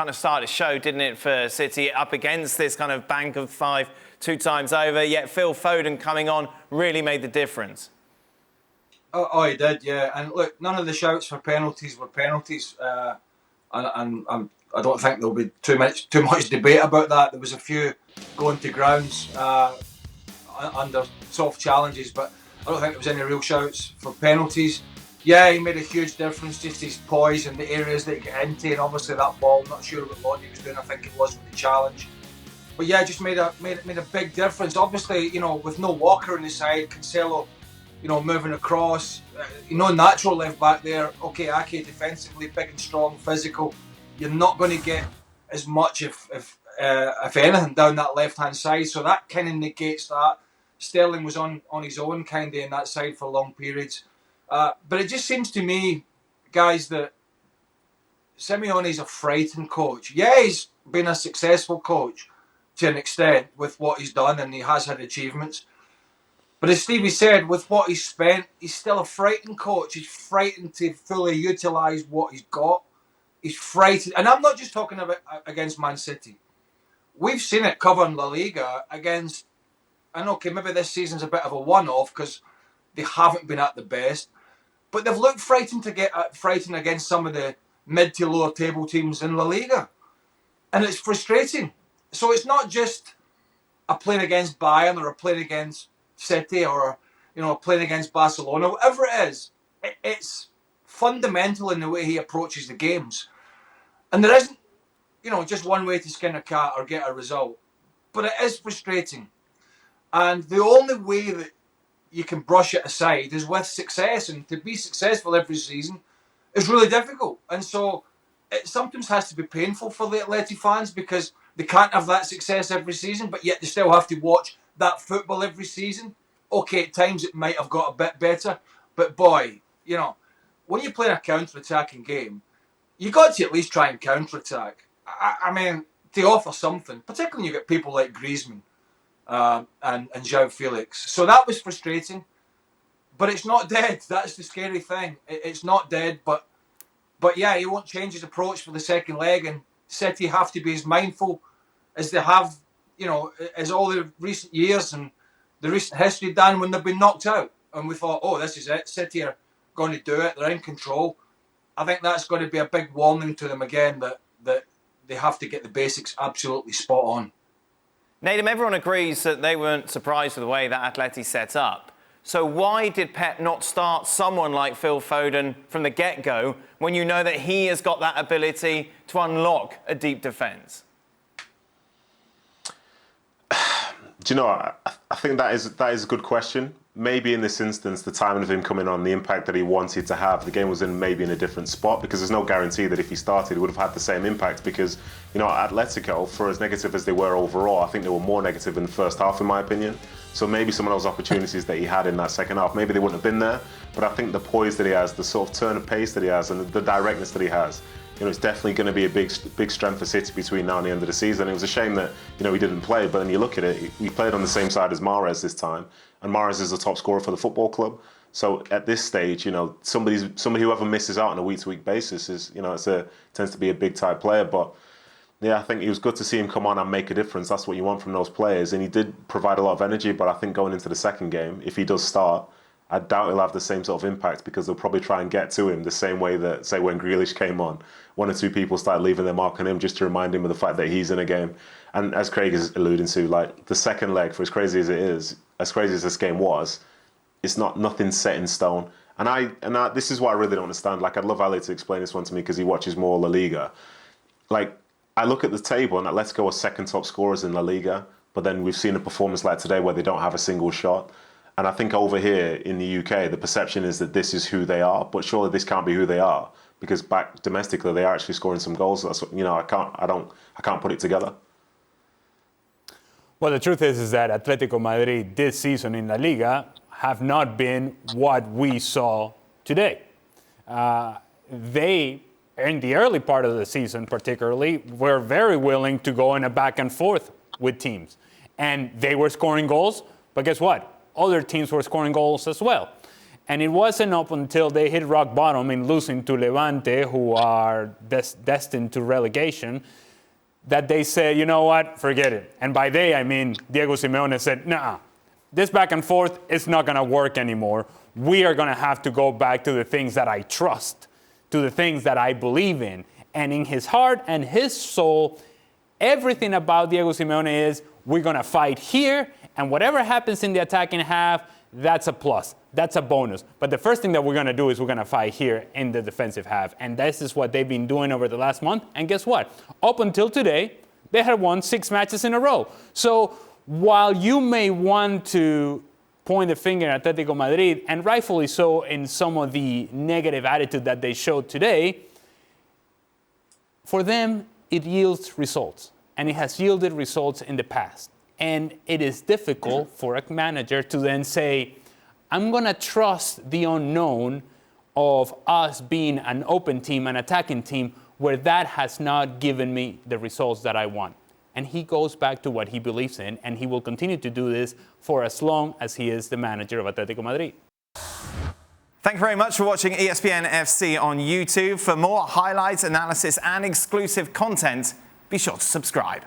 kind of started to show, didn't it, for City up against this kind of bank of five 2 times over, yet Phil Foden coming on really made the difference. Oh, he did, yeah. And look, none of the shouts for penalties were penalties. And I don't think there'll be too much debate about that. There was a few going to grounds under soft challenges, but I don't think there was any real shouts for penalties. Yeah, he made a huge difference, just his poise and the areas that he got into, and obviously that ball, I'm not sure what Lodi was doing, I think it was with the challenge. But yeah, just made a big difference. Obviously, with no Walker on the side, Cancelo, moving across, natural left back there. Okay, Ake defensively, big and strong, physical. You're not going to get as much, if anything, down that left-hand side. So that kind of negates that. Sterling was on his own kind of in that side for long periods. But it just seems to me, guys, that Simeone is a frightened coach. Yeah, he's been a successful coach to an extent with what he's done, and he has had achievements. But as Stevie said, with what he's spent, he's still a frightened coach. He's frightened to fully utilise what he's got. He's frightened. And I'm not just talking about against Man City. We've seen it covering La Liga against, and okay, maybe this season's a bit of a one-off because they haven't been at the best. But they've looked frightened against some of the mid to lower table teams in La Liga. And it's frustrating. So it's not just a playing against Bayern or a playing against City or playing against Barcelona, whatever it is. It's fundamental in the way he approaches the games. And there isn't, just one way to skin a cat or get a result. But it is frustrating. And the only way that you can brush it aside is with success, and to be successful every season is really difficult. And so it sometimes has to be painful for the Atleti fans because they can't have that success every season, but yet they still have to watch that football every season. Okay, at times it might have got a bit better, but boy, when you play a counter-attacking game, you got to at least try and counter-attack. I mean, to offer something, particularly when you get people like Griezmann and João Felix. So that was frustrating, but it's not dead. That's the scary thing. It's not dead, but yeah, he won't change his approach for the second leg, and City have to be as mindful as they have, as all the recent years and the recent history done when they've been knocked out. And we thought, oh, this is it. City are going to do it. They're in control. I think that's going to be a big warning to them again that they have to get the basics absolutely spot on. Nadim, everyone agrees that they weren't surprised with the way that Atleti set up. So why did Pep not start someone like Phil Foden from the get-go when you know that he has got that ability to unlock a deep defence? Do you know, I think that is a good question. Maybe in this instance, the timing of him coming on, the impact that he wanted to have, the game was maybe in a different spot, because there's no guarantee that if he started, he would have had the same impact, because, Atletico, for as negative as they were overall, I think they were more negative in the first half, in my opinion. So maybe some of those opportunities that he had in that second half, maybe they wouldn't have been there, but I think the poise that he has, the sort of turn of pace that he has, and the directness that he has, it's definitely going to be a big strength for City between now and the end of the season. It was a shame that, he didn't play, but then you look at it, he played on the same side as Mahrez this time, and Mahrez is the top scorer for the football club. So at this stage, somebody who ever misses out on a week-to-week basis is, tends to be a big-time player. But yeah, I think it was good to see him come on and make a difference. That's what you want from those players, and he did provide a lot of energy. But I think going into the second game, if he does start, I doubt he'll have the same sort of impact, because they'll probably try and get to him the same way that, say, when Grealish came on, one or two people started leaving their mark on him just to remind him of the fact that he's in a game. And as Craig is alluding to, like, the second leg, for as crazy as it is, as crazy as this game was, it's nothing set in stone. And this is what I really don't understand. Like, I'd love Ali to explain this one to me, because he watches more La Liga. Like, I look at the table and Atletico are second top scorers in La Liga, but then we've seen a performance like today where they don't have a single shot. And I think over here in the UK, the perception is that this is who they are, but surely this can't be who they are, because back domestically they are actually scoring some goals. That's I can't put it together. Well, the truth is that Atletico Madrid this season in La Liga have not been what we saw today. They, in the early part of the season particularly, were very willing to go in a back and forth with teams. And they were scoring goals, but guess what? Other teams were scoring goals as well. And it wasn't up until they hit rock bottom in losing to Levante, who are destined to relegation, that they said, you know what, forget it. And by they, I mean Diego Simeone said, nah, this back and forth is not going to work anymore. We are going to have to go back to the things that I trust, to the things that I believe in. And in his heart and his soul, everything about Diego Simeone is, we're going to fight here, and whatever happens in the attacking half, that's a plus. That's a bonus. But the first thing that we're going to do is we're going to fight here in the defensive half. And this is what they've been doing over the last month. And guess what? Up until today, they had won 6 matches in a row. So while you may want to point the finger at Atletico Madrid, and rightfully so in some of the negative attitude that they showed today, for them, it yields results. And it has yielded results in the past. And it is difficult for a manager to then say, I'm going to trust the unknown of us being an open team, an attacking team, where that has not given me the results that I want. And he goes back to what he believes in, and he will continue to do this for as long as he is the manager of Atletico Madrid. Thank you very much for watching ESPN FC on YouTube. For more highlights, analysis, and exclusive content, be sure to subscribe.